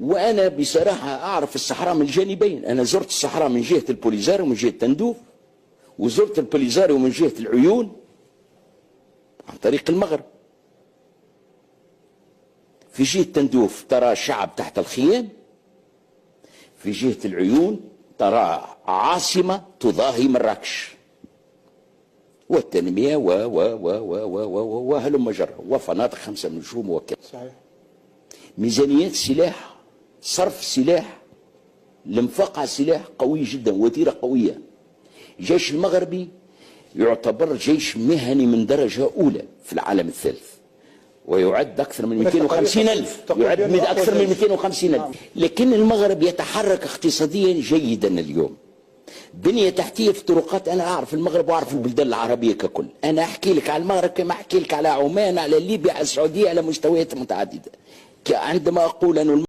وأنا بصراحة أعرف الصحراء من الجانبين. أنا زرت الصحراء من جهة البوليزاري ومن جهة تندوف، وزرت البوليزاري ومن جهة العيون عن طريق المغرب. في جهة تندوف ترى شعب تحت الخيام، في جهة العيون ترى عاصمة تضاهي مراكش والتنمية وهلم جرة وفنادق 5 نجوم وكذا. صحيح. ميزانيات سلاح، صرف سلاح، الانفاق على سلاح قوي جدا، وتيرة قوية. الجيش المغربي يعتبر جيش مهني من درجة أولى في العالم الثالث، ويعد أكثر من 250,000، يعد أكثر من 250,000. لكن المغرب يتحرك اقتصاديا جيدا اليوم، بنية تحتية في طرقات. أنا أعرف المغرب وأعرف البلدان العربية ككل. أنا أحكي لك على المغرب كما أحكي لك على عمان، على ليبيا، على السعودية، على مستويات متعددة. عندما أقول أن